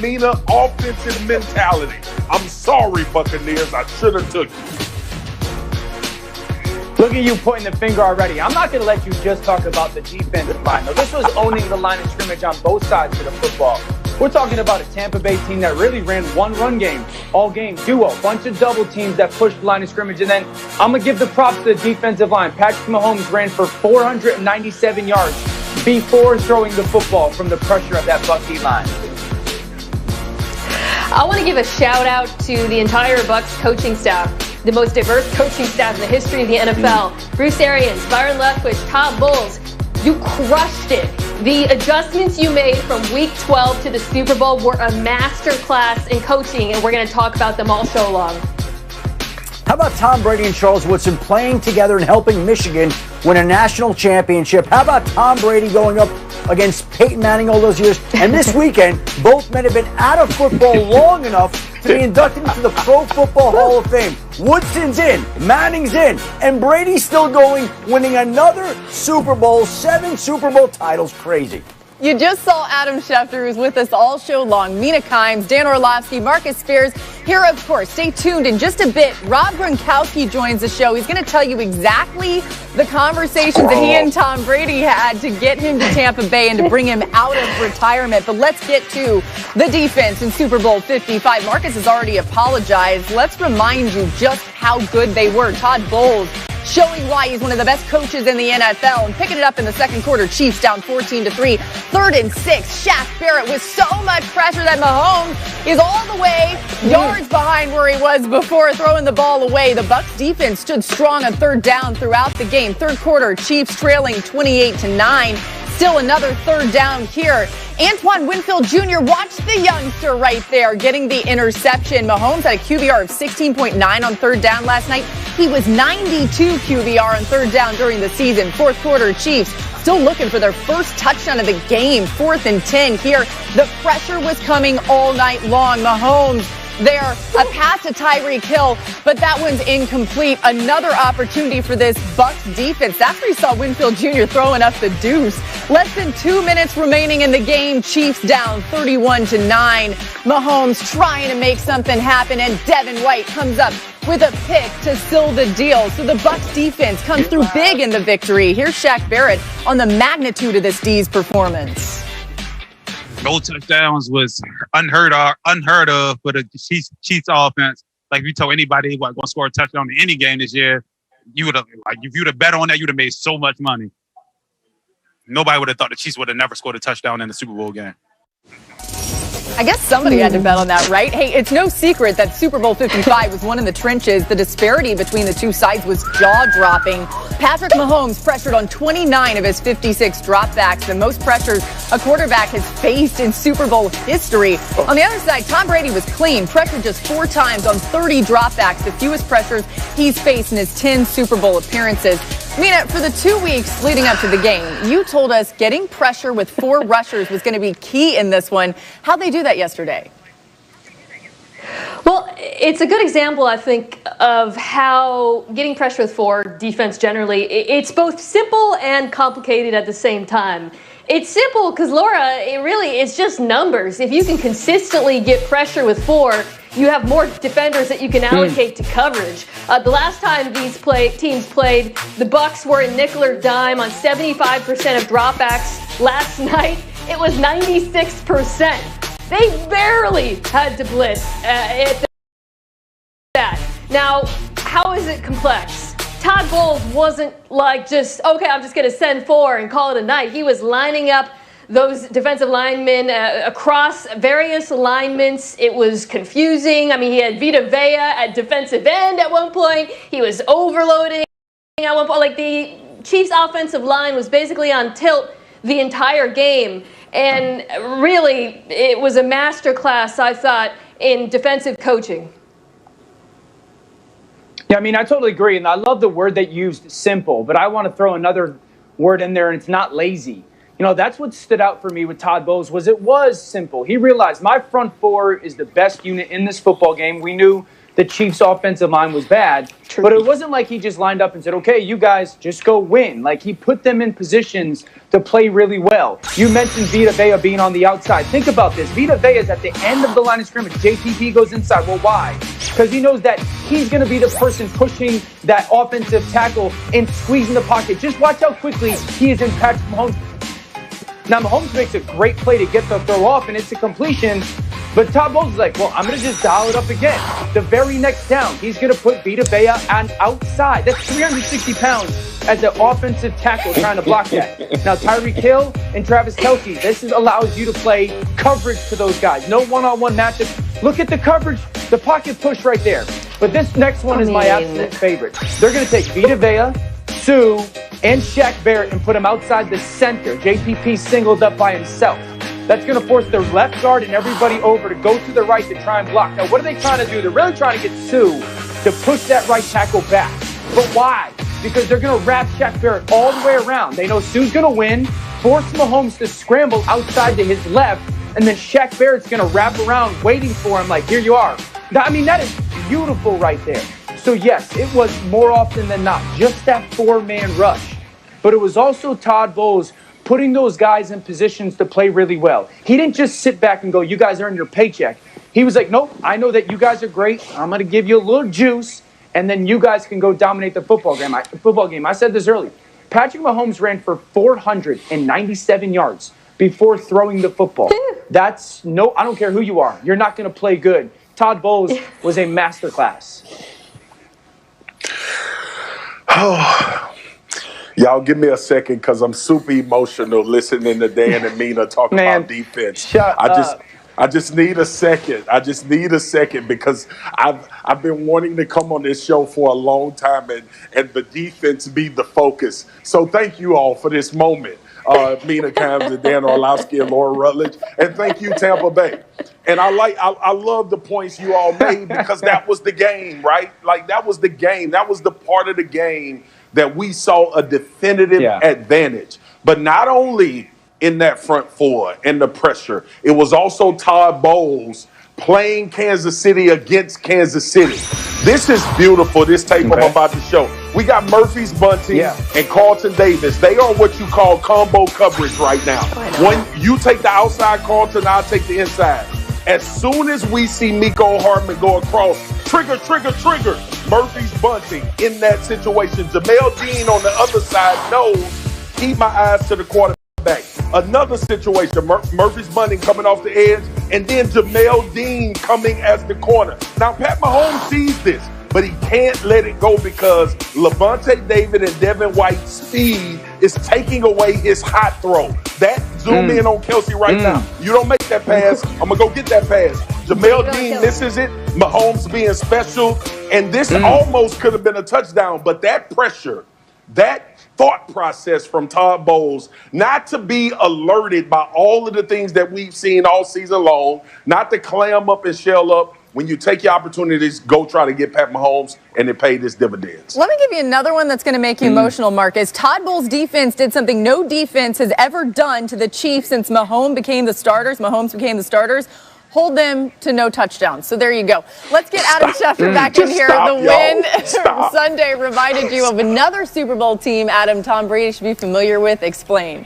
Nina offensive mentality. I'm sorry, Buccaneers. I should have took you. Look at you pointing the finger already. I'm not going to let you just talk about the defensive line. No, this was owning the line of scrimmage on both sides of the football. We're talking about a Tampa Bay team that really ran one run game, all game, duo, bunch of double teams that pushed the line of scrimmage. And then I'm going to give the props to the defensive line. Patrick Mahomes ran for 497 yards before throwing the football from the pressure of that Bucky line. I want to give a shout out to the entire Bucs coaching staff, the most diverse coaching staff in the history of the NFL. Bruce Arians, Byron Leftwich, Todd Bowles, you crushed it. The adjustments you made from Week 12 to the Super Bowl were a masterclass in coaching, and we're going to talk about them all show long. How about Tom Brady and Charles Woodson playing together and helping Michigan win a national championship? How about Tom Brady going up against Peyton Manning all those years? And this weekend, both men have been out of football long enough to be inducted into the Pro Football Hall of Fame. Woodson's in, Manning's in, and Brady's still going, winning another Super Bowl, 7 Super Bowl titles. Crazy. You just saw Adam Schefter, who's with us all show long. Mina Kimes, Dan Orlovsky, Marcus Spears. Here, of course, stay tuned in just a bit. Rob Gronkowski joins the show. He's going to tell you exactly the conversations that he and Tom Brady had to get him to Tampa Bay and to bring him out of retirement. But let's get to the defense in Super Bowl 55. Marcus has already apologized. Let's remind you just how good they were. Todd Bowles showing why he's one of the best coaches in the NFL and picking it up in the second quarter. Chiefs down 14-3. 3rd and 6. Shaq Barrett with so much pressure that Mahomes is all the way yards behind where he was before throwing the ball away. The Bucs defense stood strong on 3rd down throughout the game. 3rd quarter, Chiefs trailing 28-9. Still another 3rd down here. Antoine Winfield Jr., watch the youngster right there getting the interception. Mahomes had a QBR of 16.9 on 3rd down last night. He was 92 QBR on 3rd down during the season. 4th quarter, Chiefs still looking for their first touchdown of the game. 4th and 10 here. The pressure was coming all night long. Mahomes there, a pass to Tyreek Hill, but that one's incomplete. Another opportunity for this Bucs defense. That's where you saw Winfield Jr. throwing up the deuce. Less than 2 minutes remaining in the game. Chiefs down 31-9. Mahomes trying to make something happen, and Devin White comes up with a pick to seal the deal. So the Bucs defense comes through big in the victory. Here's Shaq Barrett on the magnitude of this D's performance. No touchdowns was unheard of for the Chiefs offense. Like if you told anybody what going to score a touchdown in any game this year, you would have if you'd have bet on that, you'd have made so much money. Nobody would have thought the Chiefs would have never scored a touchdown in the Super Bowl game. I guess somebody had to bet on that, right? Hey, it's no secret that Super Bowl 55 was one in the trenches. The disparity between the two sides was jaw-dropping. Patrick Mahomes pressured on 29 of his 56 dropbacks, the most pressures a quarterback has faced in Super Bowl history. On the other side, Tom Brady was clean, pressured just 4 times on 30 dropbacks, the fewest pressures he's faced in his 10 Super Bowl appearances. Mina, for the 2 weeks leading up to the game, you told us getting pressure with 4 rushers was going to be key in this one. How'd they do that yesterday? Well, it's a good example, I think, of how getting pressure with 4, defense generally, it's both simple and complicated at the same time. It's simple because, Laura, it's just numbers. If you can consistently get pressure with 4, you have more defenders that you can allocate to coverage. The last time these teams played, the Bucs were in nickel or dime on 75% of dropbacks. Last night, it was 96%. They barely had to blitz at that. Now, how is it complex? Todd Bowles wasn't like just, okay, I'm just going to send 4 and call it a night. He was lining up those defensive linemen across various alignments. It was confusing. I mean, he had Vita Vea at defensive end at one point. He was overloading at one point. Like, the Chiefs' offensive line was basically on tilt the entire game. And really, it was a masterclass, I thought, in defensive coaching. Yeah, I mean, I totally agree. And I love the word that you used, simple. But I want to throw another word in there, and it's not lazy. You know, that's what stood out for me with Todd Bowles was it was simple. He realized my front 4 is the best unit in this football game. We knew the Chiefs' offensive line was bad. True. But it wasn't like he just lined up and said, okay, you guys just go win. Like, he put them in positions to play really well. You mentioned Vita Vea being on the outside. Think about this. Vita Vea is at the end of the line of scrimmage. JPP goes inside. Well, why? Because he knows that he's going to be the person pushing that offensive tackle and squeezing the pocket. Just watch how quickly he is in Patrick Mahomes. Now, Mahomes makes a great play to get the throw off, and it's a completion. But Todd Bowles is like, well, I'm going to just dial it up again. The very next down, he's going to put Vita Vea on outside. That's 360 pounds as an offensive tackle trying to block that. Now, Tyreek Hill and Travis Kelce, this allows you to play coverage to those guys. No one-on-one matchup. Look at the coverage, the pocket push right there. But this next one is my absolute favorite. They're going to take Vita Vea, Sue, and Shaq Barrett and put him outside the center. JPP singled up by himself. That's going to force their left guard and everybody over to go to the right to try and block. Now, what are they trying to do? They're really trying to get Sue to push that right tackle back. But why? Because they're going to wrap Shaq Barrett all the way around. They know Sue's going to win, force Mahomes to scramble outside to his left, and then Shaq Barrett's going to wrap around waiting for him like, here you are. I mean, that is beautiful right there. So, yes, it was more often than not just that four-man rush. But it was also Todd Bowles putting those guys in positions to play really well. He didn't just sit back and go, you guys earn your paycheck. He was like, nope, I know that you guys are great. I'm going to give you a little juice, and then you guys can go dominate the football game. I said this earlier. Patrick Mahomes ran for 497 yards before throwing the football. That's I don't care who you are. You're not going to play good. Todd Bowles was a masterclass. Oh. Y'all give me a second because I'm super emotional listening to Dan and Mina talk about defense. I just need a second. I just need a second because I've been wanting to come on this show for a long time and the defense be the focus. So thank you all for this moment. Mina Kimes and Dan Orlovsky and Laura Rutledge. And thank you, Tampa Bay. And I love the points you all made because that was the game, right? Like that was the game. That was the part of the game that we saw a definitive advantage. But not only in that front four and the pressure, it was also Todd Bowles playing Kansas City against Kansas City. This is beautiful, this tape I'm about to show. We got Murphy's Bunting and Carlton Davis. They are what you call combo coverage right now. When you take the outside, Carlton, I'll take the inside. As soon as we see Miko Hardman go across, trigger, Murphy's Bunting in that situation. Jamel Dean on the other side knows, keep my eyes to the quarterback. Another situation, Murphy's Bunting coming off the edge, and then Jamel Dean coming as the corner. Now, Pat Mahomes sees this, but he can't let it go because Levante David and Devin White's speed is taking away his hot throw. That zoom in on Kelce right now. You don't make that pass, I'm going to go get that pass. Jamel Dean misses it. Mahomes being special. And this almost could have been a touchdown. But that pressure, that thought process from Todd Bowles, not to be alerted by all of the things that we've seen all season long, not to clam up and shell up. When you take your opportunities, go try to get Pat Mahomes, and it paid its dividends. Let me give you another one that's going to make you emotional, Marcus. Todd Bowles' defense did something no defense has ever done to the Chiefs since Mahomes became the starters. Hold them to no touchdowns. So there you go. Let's get Adam Schefter back in here. The win Sunday reminded you of another Super Bowl team, Adam, Tom Brady should be familiar with. Explain.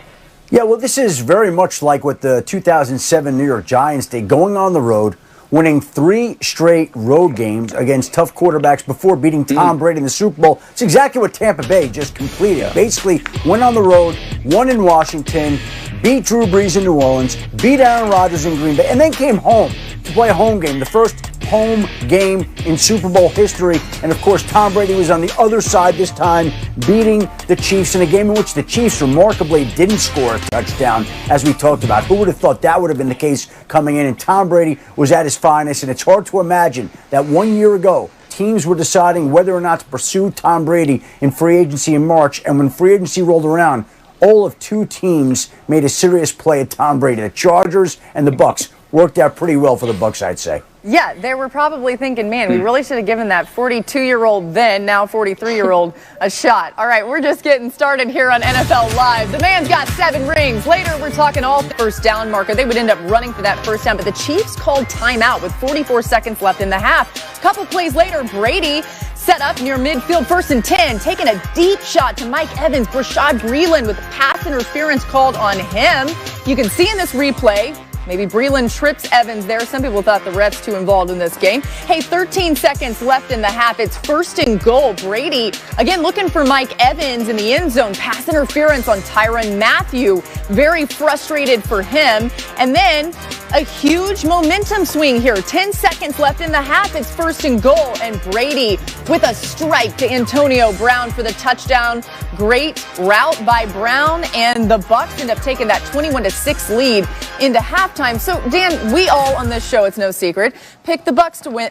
Yeah, well, this is very much like what the 2007 New York Giants did, going on the road, winning 3 straight road games against tough quarterbacks before beating Tom Brady in the Super Bowl. It's exactly what Tampa Bay just completed. Basically, went on the road, won in Washington, beat Drew Brees in New Orleans, beat Aaron Rodgers in Green Bay, and then came home to play a home game, the first home game in Super Bowl history. And, of course, Tom Brady was on the other side this time, beating the Chiefs in a game in which the Chiefs remarkably didn't score a touchdown, as we talked about. Who would have thought that would have been the case coming in? And Tom Brady was at his finest, and it's hard to imagine that 1 year ago, teams were deciding whether or not to pursue Tom Brady in free agency in March, and when free agency rolled around, all of 2 teams made a serious play at Tom Brady. The Chargers and the Bucs worked out pretty well for the Bucs, I'd say. Yeah, they were probably thinking, man, we really should have given that 42-year-old then, now 43-year-old, a shot. All right, we're just getting started here on NFL Live. The man's got 7 rings. Later, we're talking all first down marker. They would end up running for that first down, but the Chiefs called timeout with 44 seconds left in the half. A couple plays later, Brady set up near midfield, 1st and 10, taking a deep shot to Mike Evans. Rashad Breeland with pass interference called on him. You can see in this replay, maybe Breeland trips Evans there. Some people thought the ref's too involved in this game. Hey, 13 seconds left in the half. It's 1st and goal. Brady, again, looking for Mike Evans in the end zone. Pass interference on Tyrann Mathieu. Very frustrated for him. And then a huge momentum swing here. 10 seconds left in the half. It's 1st and goal. And Brady with a strike to Antonio Brown for the touchdown. Great route by Brown. And the Bucs end up taking that 21-6 lead into halftime. So, Dan, we all on this show, it's no secret, picked the Bucs to win.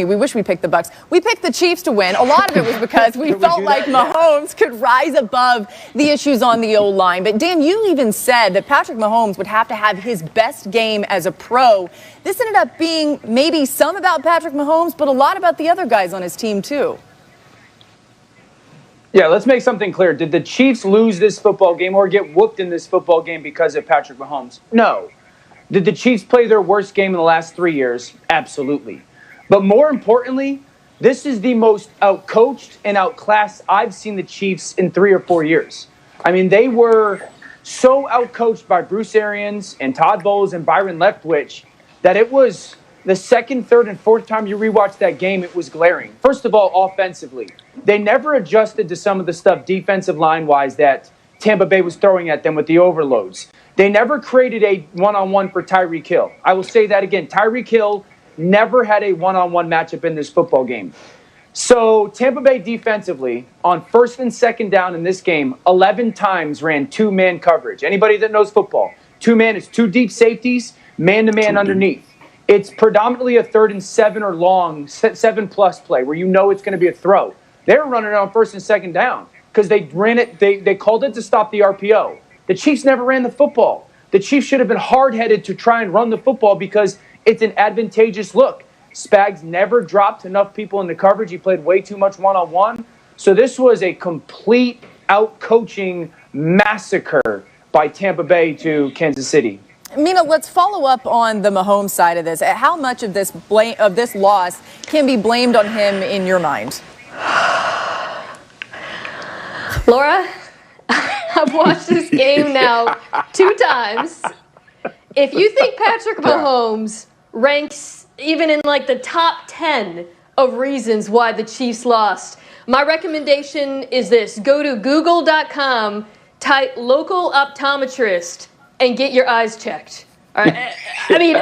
We wish we picked the Bucs. We picked the Chiefs to win. A lot of it was because we felt like Mahomes could rise above the issues on the O-line. But, Dan, you even said that Patrick Mahomes would have to have his best game as a pro. This ended up being maybe some about Patrick Mahomes, but a lot about the other guys on his team, too. Yeah, let's make something clear. Did the Chiefs lose this football game or get whooped in this football game because of Patrick Mahomes? No. Did the Chiefs play their worst game in the last 3 years? Absolutely. But more importantly, this is the most outcoached and outclassed I've seen the Chiefs in 3 or 4 years. I mean, they were so outcoached by Bruce Arians and Todd Bowles and Byron Leftwich that it was the second, third, and fourth time you rewatch that game, it was glaring. First of all, offensively, they never adjusted to some of the stuff defensive line-wise that Tampa Bay was throwing at them with the overloads. They never created a one-on-one for Tyreek Hill. I will say that again. Tyreek Hill never had a one-on-one matchup in this football game. So Tampa Bay defensively, on 1st and 2nd down in this game, 11 times ran 2-man coverage. Anybody that knows football, 2-man is 2 deep safeties, man-to-man underneath. It's predominantly a 3rd and 7 or long, 7+ play where you know it's going to be a throw. They were running it on 1st and 2nd down because they ran it. They called it to stop the RPO. The Chiefs never ran the football. The Chiefs should have been hard-headed to try and run the football because it's an advantageous look. Spags never dropped enough people in the coverage. He played way too much one-on-one. So this was a complete out-coaching massacre by Tampa Bay to Kansas City. Mina, let's follow up on the Mahomes side of this. How much of this loss can be blamed on him in your mind? Laura, I've watched this game now 2 times. If you think Patrick Mahomes ranks even in like the top 10 of reasons why the Chiefs lost, my recommendation is this. Go to google.com, type local optometrist, and get your eyes checked. All right. I mean,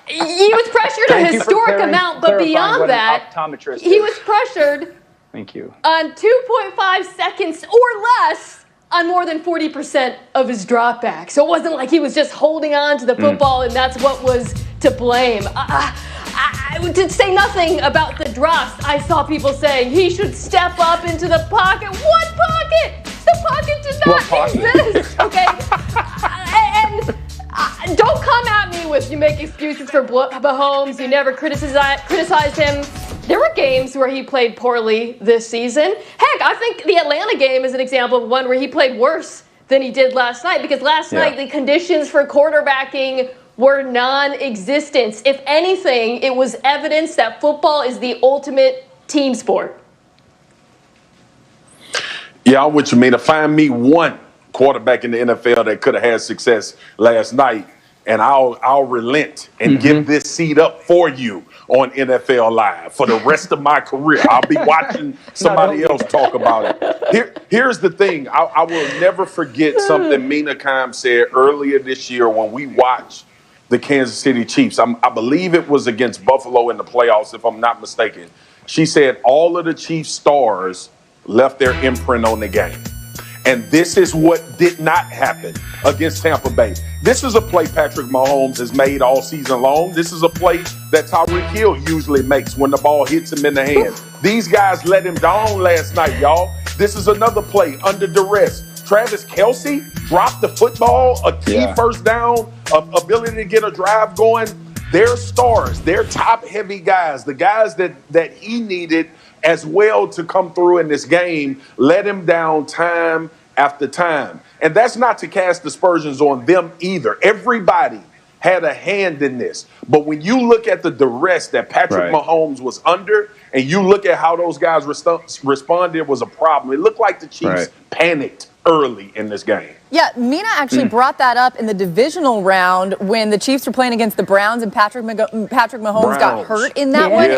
he was pressured a historic amount, but beyond that, he was pressured on 2.5 seconds or less on more than 40% of his dropback. So it wasn't like he was just holding on to the football and that's what was to blame. I did say nothing about the drops. I saw people saying he should step up into the pocket. What pocket? The pocket did not exist, okay? And don't come at me with you make excuses for Mahomes. You never criticized him. There were games where he played poorly this season. Heck, I think the Atlanta game is an example of one where he played worse than he did last night because last night the conditions for quarterbacking were non-existent. If anything, it was evidence that football is the ultimate team sport. Yeah, I'm with you, Mina. Find me one quarterback in the NFL that could have had success last night, and I'll relent and give this seat up for you on NFL Live for the rest of my career. I'll be watching somebody else talk about it. Here's the thing. I will never forget something Mina Kimes said earlier this year when we watched the Kansas City Chiefs. I believe it was against Buffalo in the playoffs, if I'm not mistaken. She said all of the Chiefs stars left their imprint on the game. And this is what did not happen against Tampa Bay. This is a play Patrick Mahomes has made all season long. This is a play that Tyreek Hill usually makes when the ball hits him in the hand. These guys let him down last night, y'all. This is another play under duress. Travis Kelce dropped the football, a key first down, ability to get a drive going. their stars, their top-heavy guys, the guys that he needed as well to come through in this game, let him down time after time. And that's not to cast aspersions on them either. Everybody had a hand in this. But when you look at the duress that Patrick Mahomes was under, and you look at how those guys responded, it was a problem. It looked like the Chiefs panicked early in this game. Yeah, Mina actually brought that up in the divisional round when the Chiefs were playing against the Browns and Patrick Mahomes got hurt in that one.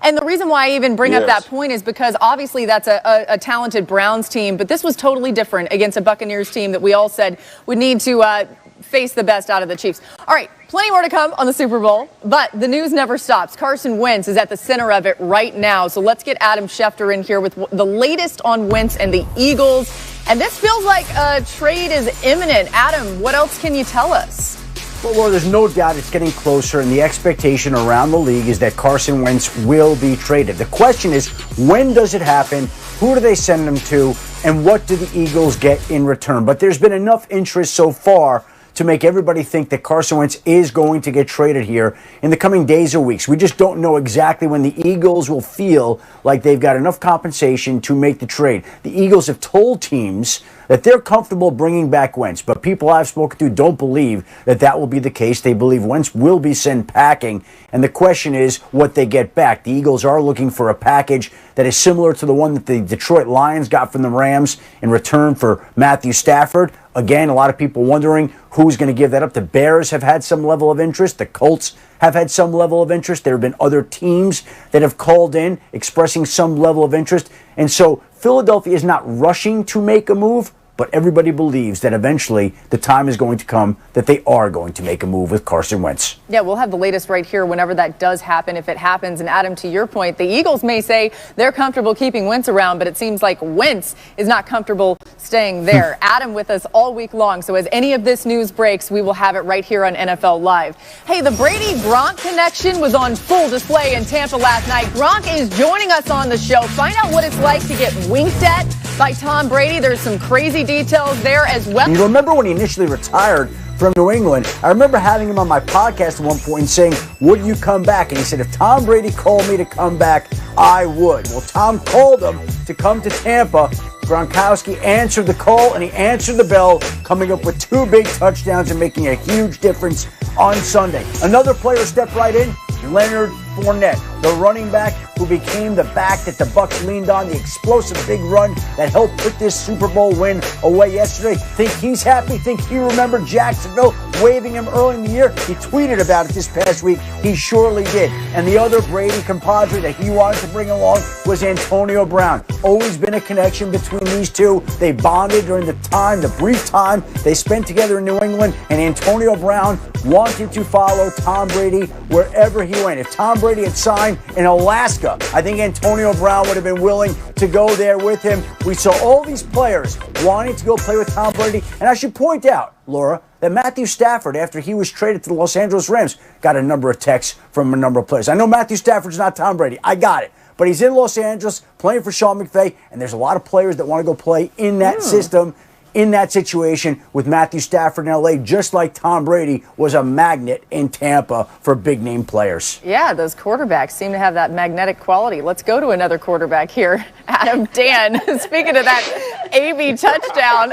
And the reason why I even bring up that point is because obviously that's a talented Browns team, but this was totally different against a Buccaneers team that we all said would need to face the best out of the Chiefs. All right, plenty more to come on the Super Bowl, but the news never stops. Carson Wentz is at the center of it right now. So let's get Adam Schefter in here with the latest on Wentz and the Eagles. And this feels like a trade is imminent. Adam, what else can you tell us? Well, Laura, there's no doubt it's getting closer, and the expectation around the league is that Carson Wentz will be traded. The question is, when does it happen? Who do they send him to? And what do the Eagles get in return? But there's been enough interest so far to make everybody think that Carson Wentz is going to get traded here in the coming days or weeks. We just don't know exactly when the Eagles will feel like they've got enough compensation to make the trade. The Eagles have told teams that they're comfortable bringing back Wentz, but people I've spoken to don't believe that that will be the case. They believe Wentz will be sent packing, and the question is what they get back. The Eagles are looking for a package that is similar to the one that the Detroit Lions got from the Rams in return for Matthew Stafford. Again, a lot of people wondering who's going to give that up. The Bears have had some level of interest. The Colts have had some level of interest. There have been other teams that have called in expressing some level of interest. And so Philadelphia is not rushing to make a move, but everybody believes that eventually the time is going to come that they are going to make a move with Carson Wentz. Yeah, we'll have the latest right here whenever that does happen, if it happens. And Adam, to your point, the Eagles may say they're comfortable keeping Wentz around, but it seems like Wentz is not comfortable staying there. Adam with us all week long. So as any of this news breaks, we will have it right here on NFL Live. Hey, the Brady-Gronk connection was on full display in Tampa last night. Gronk is joining us on the show. Find out what it's like to get winked at by Tom Brady. There's some crazy details there as well. You remember when he initially retired from New England? I remember having him on my podcast at one point and saying, would you come back? And he said, if Tom Brady called me to come back, I would. Well, Tom called him to come to Tampa. Gronkowski answered the call, and he answered the bell, coming up with 2 big touchdowns and making a huge difference on Sunday. Another player stepped right in, Leonard Fournette, the running back who became the back that the Bucs leaned on, the explosive big run that helped put this Super Bowl win away yesterday. Think he's happy? Think he remembered Jacksonville waving him early in the year? He tweeted about it this past week. He surely did. And the other Brady compadre that he wanted to bring along was Antonio Brown. Always been a connection between these two. They bonded during the brief time they spent together in New England, and Antonio Brown wanted to follow Tom Brady wherever he went. If Tom Brady had signed in Alaska, I think Antonio Brown would have been willing to go there with him. We saw all these players wanting to go play with Tom Brady. And I should point out, Laura, that Matthew Stafford, after he was traded to the Los Angeles Rams, got a number of texts from a number of players. I know Matthew Stafford's not Tom Brady. I got it. But he's in Los Angeles playing for Sean McVay, and there's a lot of players that want to go play in that system, in that situation with Matthew Stafford in L.A., just like Tom Brady was a magnet in Tampa for big-name players. Yeah, those quarterbacks seem to have that magnetic quality. Let's go to another quarterback here. Adam, Dan, speaking of that AB touchdown.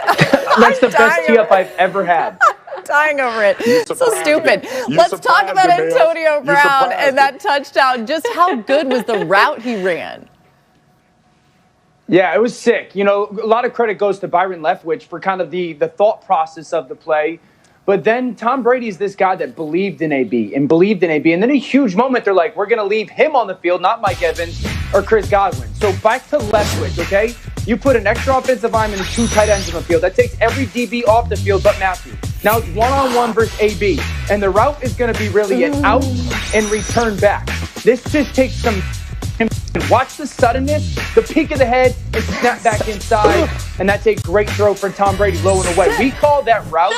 That's the best tee-up I've ever had. Dying over it. So stupid. Let's talk about Antonio Brown and that touchdown. Just how good was the route he ran? Yeah, it was sick. You know, a lot of credit goes to Byron Leftwich for kind of the thought process of the play. But then Tom Brady's this guy that believed in AB. And then a huge moment, they're like, we're going to leave him on the field, not Mike Evans or Chris Godwin. So back to Leftwich, okay? You put an extra offensive lineman and 2 tight ends on the field. That takes every DB off the field but Matthew. Now it's one-on-one versus AB. And the route is going to be really an out and return back. This just takes some... Watch the suddenness, the peak of the head, and snap back inside. And that's a great throw for Tom Brady low and away. We call that route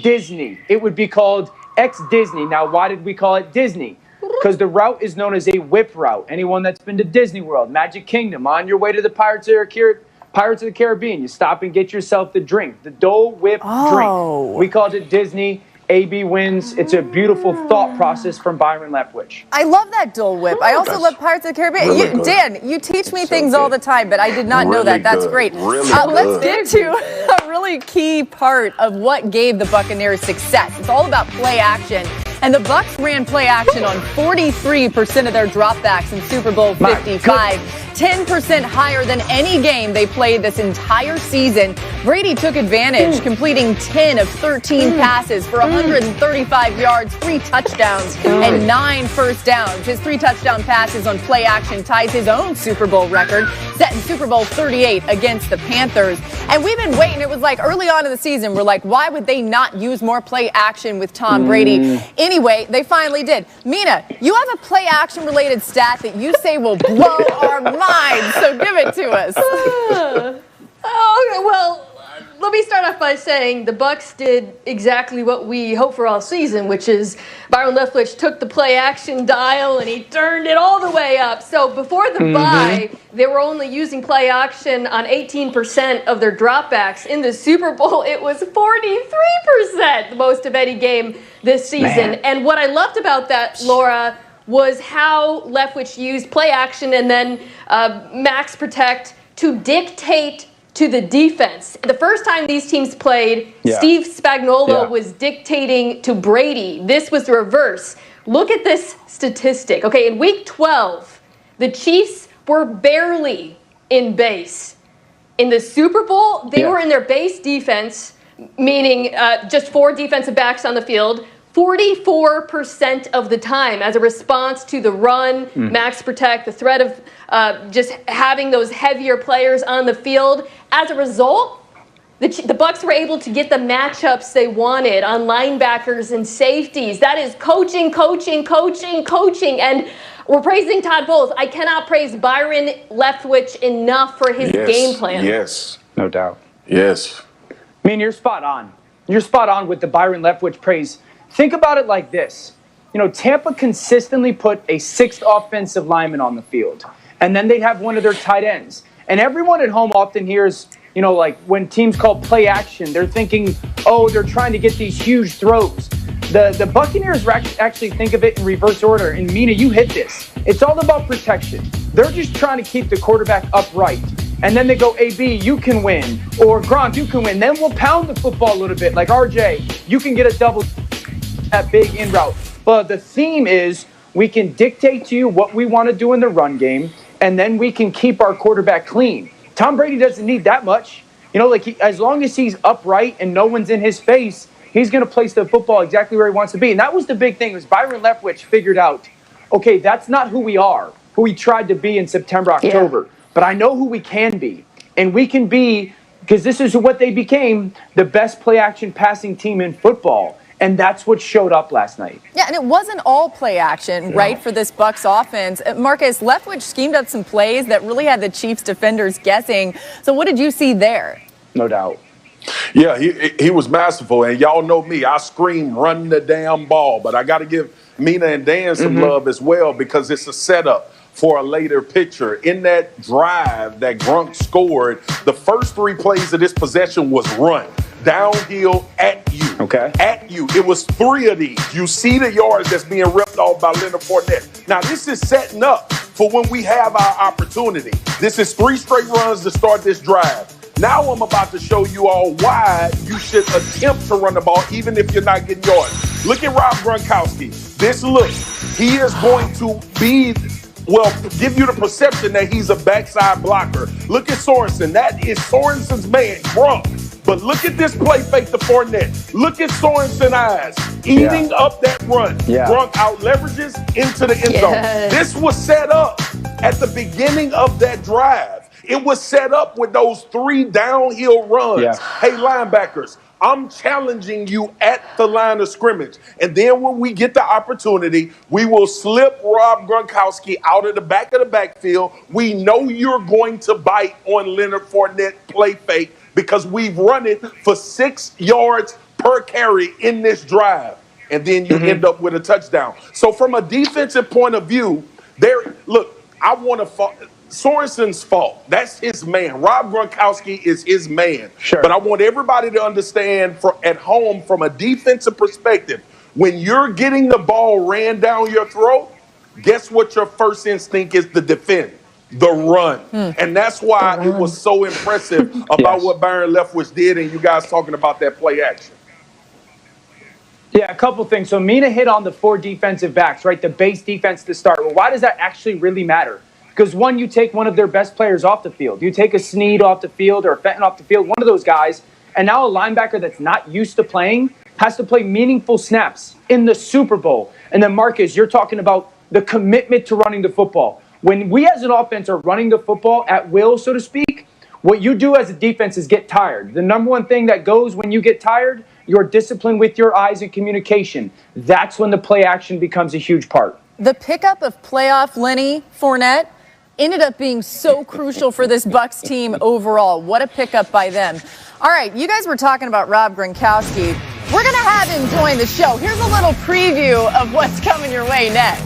Disney. It would be called X-Disney. Now, why did we call it Disney? Because the route is known as a whip route. Anyone that's been to Disney World, Magic Kingdom, on your way to the Pirates of the Caribbean, you stop and get yourself the drink, the Dole Whip drink. We called it Disney. AB wins. It's a beautiful thought process from Byron Leftwich. I love that Dole Whip. I also love Pirates of the Caribbean. Really Dan, you teach me things all the time, but I did not know that. That's great. Let's get to a really key part of what gave the Buccaneers success. It's all about play action. And the Bucs ran play action on 43% of their dropbacks in Super Bowl 55. 10% higher than any game they played this entire season. Brady took advantage, completing 10 of 13 passes for 135 yards, 3 touchdowns, and 9 first downs. His 3 touchdown passes on play action ties his own Super Bowl record, set in Super Bowl 38 against the Panthers. And we've been waiting. It was like early on in the season, we're like, why would they not use more play action with Tom Brady? Anyway, they finally did. Mina, you have a play action related stat that you say will blow our minds, so give it to us. Well, let me start off by saying the Bucs did exactly what we hope for all season, which is Byron Leftwich took the play action dial and he turned it all the way up. So before the bye, they were only using play action on 18% of their dropbacks. In the Super Bowl, it was 43%, the most of any game this season. And what I loved about that, Laura, was how Leftwich used play action and then max protect to dictate to the defense. The first time these teams played, Steve Spagnuolo was dictating to Brady. This was the reverse. Look at this statistic. Okay, in week 12, the Chiefs were barely in base. In the Super Bowl, they were in their base defense, meaning just 4 defensive backs on the field, 44% of the time as a response to the run, max protect, the threat of just having those heavier players on the field. As a result, the Bucs were able to get the matchups they wanted on linebackers and safeties. That is coaching. And we're praising Todd Bowles. I cannot praise Byron Leftwich enough for his game plan. Yes. No doubt. Yes. I mean, you're spot on. You're spot on with the Byron Leftwich praise. Think about it like this. You know, Tampa consistently put a 6th offensive lineman on the field, and then they'd have one of their tight ends. And everyone at home often hears, you know, like when teams call play action, they're thinking, oh, they're trying to get these huge throws. The Buccaneers actually think of it in reverse order. And Mina, you hit this. It's all about protection. They're just trying to keep the quarterback upright. And then they go, AB, you can win. Or Gronk, you can win. Then we'll pound the football a little bit. Like RJ, you can get a double that big in route. But the theme is we can dictate to you what we want to do in the run game, and then we can keep our quarterback clean. Tom Brady doesn't need that much. You know, like as long as he's upright and no one's in his face, he's going to place the football exactly where he wants to be. And that was the big thing, was Byron Leftwich figured out, okay, that's not who we are, who we tried to be in September, October. But I know who we can be. And we can be, because this is what they became, the best play-action passing team in football. And that's what showed up last night. Yeah, and it wasn't all play action, right, for this Bucs offense. Marcus, Leftwich schemed up some plays that really had the Chiefs defenders guessing. So what did you see there? No doubt. Yeah, he was masterful. And y'all know me. I scream, run the damn ball. But I got to give Mina and Dan some love as well, because it's a setup for a later picture. In that drive that Gronk scored, the first 3 plays of this possession was run. Downhill at you. Okay. At you. It was 3 of these. You see the yards that's being ripped off by Leonard Fournette. Now, this is setting up for when we have our opportunity. This is 3 straight runs to start this drive. Now I'm about to show you all why you should attempt to run the ball even if you're not getting yards. Look at Rob Gronkowski. This look. He is going to be, well, give you the perception that he's a backside blocker. Look at Sorensen. That is Sorensen's man, Gronk. But look at this play fake to Fournette. Look at Sorensen's eyes eating up that run. Gronk out leverages into the end zone. This was set up at the beginning of that drive. It was set up with those 3 downhill runs. Hey, linebackers, I'm challenging you at the line of scrimmage. And then when we get the opportunity, we will slip Rob Gronkowski out of the backfield. We know you're going to bite on Leonard Fournette play fake, because we've run it for 6 yards per carry in this drive. And then you end up with a touchdown. So from a defensive point of view, look, I want to Sorensen's fault. That's his man. Rob Gronkowski is his man. Sure. But I want everybody to understand at home from a defensive perspective, when you're getting the ball ran down your throat, guess what your first instinct is to defend? The run. And that's why it was so impressive about what Byron Leftwich did, and you guys talking about that play action. Yeah, a couple things. So Mina hit on the 4 defensive backs, right? The base defense to start. Well, why does that actually really matter? Because one, you take one of their best players off the field. You take a Snead off the field or a Fenton off the field, one of those guys, and now a linebacker that's not used to playing has to play meaningful snaps in the Super Bowl. And then, Marcus, you're talking about the commitment to running the football. When we as an offense are running the football at will, so to speak, what you do as a defense is get tired. The number one thing that goes when you get tired, your discipline with your eyes and communication. That's when the play action becomes a huge part. The pickup of playoff Lenny Fournette ended up being so crucial for this Bucs team overall. What a pickup by them. All right, you guys were talking about Rob Gronkowski. We're going to have him join the show. Here's a little preview of what's coming your way next.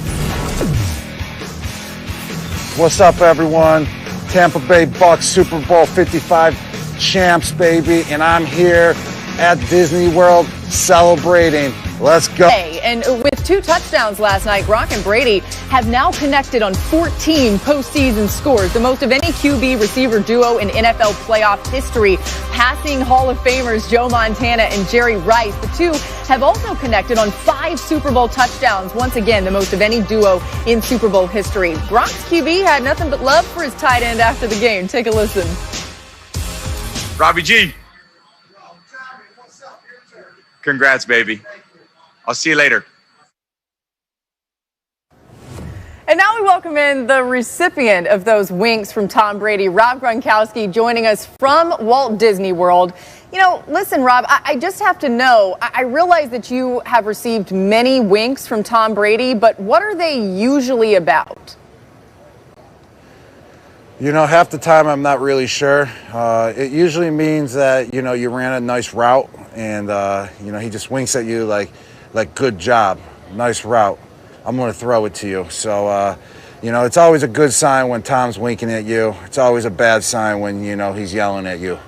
What's up, everyone? Tampa Bay Bucs Super Bowl 55 champs, baby, and I'm here at Disney World celebrating. Let's go. And with 2 touchdowns last night, Gronk and Brady have now connected on 14 postseason scores, the most of any QB receiver duo in NFL playoff history, passing Hall of Famers Joe Montana and Jerry Rice. The 2 have also connected on 5 Super Bowl touchdowns, once again, the most of any duo in Super Bowl history. Gronk's QB had nothing but love for his tight end after the game. Take a listen. Robbie G. Congrats, baby. I'll see you later. And now we welcome in the recipient of those winks from Tom Brady, Rob Gronkowski, joining us from Walt Disney World. You know, listen, Rob, I just have to know, I realize that you have received many winks from Tom Brady, but what are they usually about? You know, half the time I'm not really sure. It usually means that, you know, you ran a nice route and, you know, he just winks at you like good job, nice route. I'm going to throw it to you. So, you know, it's always a good sign when Tom's winking at you. It's always a bad sign when, you know, he's yelling at you.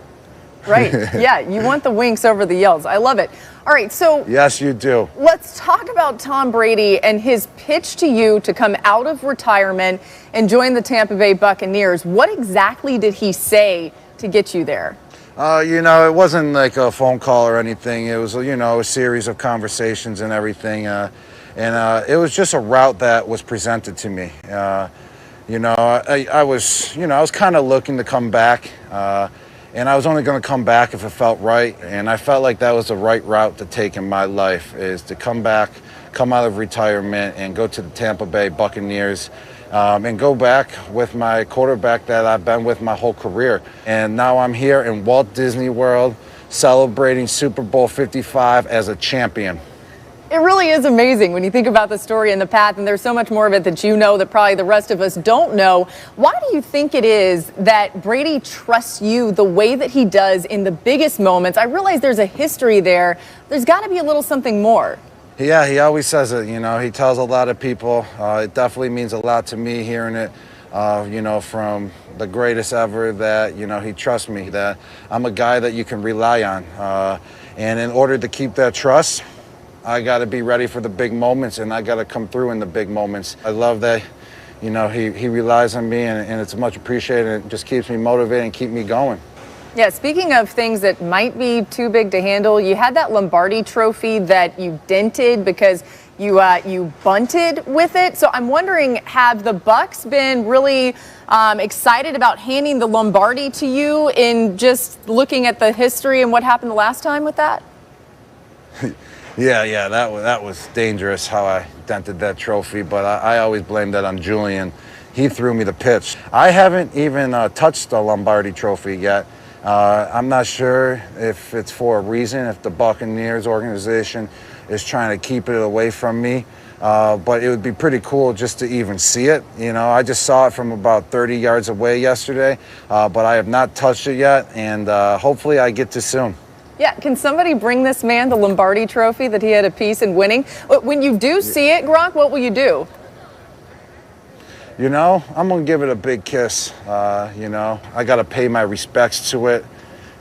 Right. Yeah, you want the winks over the yells. I love it. All right, so yes, you do. Let's talk about Tom Brady and his pitch to you to come out of retirement and join the Tampa Bay Buccaneers. What exactly did he say to get you there? You know, it wasn't like a phone call or anything. It was, you know, a series of conversations and everything. And it was just a route that was presented to me. You know, I was kind of looking to come back. And I was only going to come back if it felt right. And I felt like that was the right route to take in my life, is to come back, come out of retirement and go to the Tampa Bay Buccaneers and go back with my quarterback that I've been with my whole career. And now I'm here in Walt Disney World celebrating Super Bowl 55 as a champion. It really is amazing when you think about the story and the path, and there's so much more of it that you know that probably the rest of us don't know. Why do you think it is that Brady trusts you the way that he does in the biggest moments? I realize there's a history there. There's got to be a little something more. Yeah, he always says it. You know, he tells a lot of people. It definitely means a lot to me hearing it, you know, from the greatest ever, that, you know, he trusts me, that I'm a guy that you can rely on. And in order to keep that trust, I got to be ready for the big moments, and I got to come through in the big moments. I love that, you know, he relies on me, and it's much appreciated. It just keeps me motivated and keep me going. Yeah, speaking of things that might be too big to handle, you had that Lombardi trophy that you dented because you bunted with it. So I'm wondering, have the Bucs been really excited about handing the Lombardi to you in just looking at the history and what happened the last time with that? Yeah, that was dangerous how I dented that trophy, but I always blamed that on Julian. He threw me the pitch. I haven't even touched the Lombardi trophy yet. I'm not sure if it's for a reason, if the Buccaneers organization is trying to keep it away from me, but it would be pretty cool just to even see it. You know, I just saw it from about 30 yards away yesterday, but I have not touched it yet, and hopefully I get to soon. Yeah, can somebody bring this man the Lombardi trophy that he had a piece in winning? When you do see it, Gronk, what will you do? You know, I'm going to give it a big kiss. You know, I got to pay my respects to it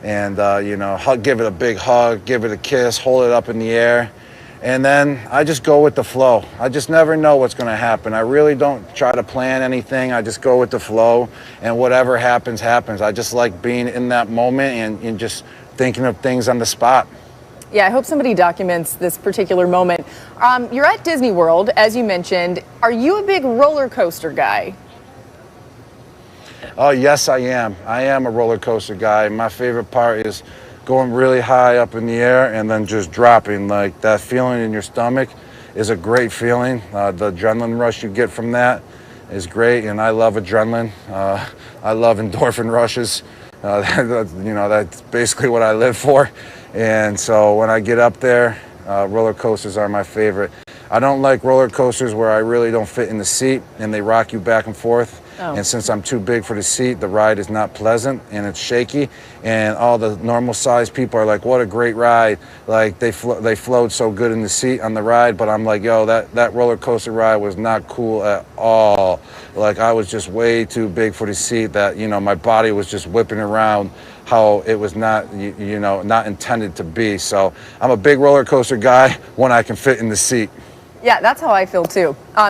and, you know, give it a big hug, give it a kiss, hold it up in the air. And then I just go with the flow. I just never know what's going to happen. I really don't try to plan anything. I just go with the flow, and whatever happens, happens. I just like being in that moment and just thinking of things on the spot. Yeah, I hope somebody documents this particular moment. You're at Disney World, as you mentioned. Are you a big roller coaster guy? Oh, yes, I am. I am a roller coaster guy. My favorite part is going really high up in the air and then just dropping. Like, that feeling in your stomach is a great feeling. The adrenaline rush you get from that is great, and I love adrenaline. I love endorphin rushes. You know, that's basically what I live for. And so when I get up there, roller coasters are my favorite. I don't like roller coasters where I really don't fit in the seat and they rock you back and forth. Oh. And since I'm too big for the seat, the ride is not pleasant and it's shaky. And all the normal sized people are like, what a great ride. Like they flowed so good in the seat on the ride, but I'm like, yo, that roller coaster ride was not cool at all. Like I was just way too big for the seat that, you know, my body was just whipping around how it was not, you know, not intended to be. So I'm a big roller coaster guy when I can fit in the seat. Yeah, that's how I feel too.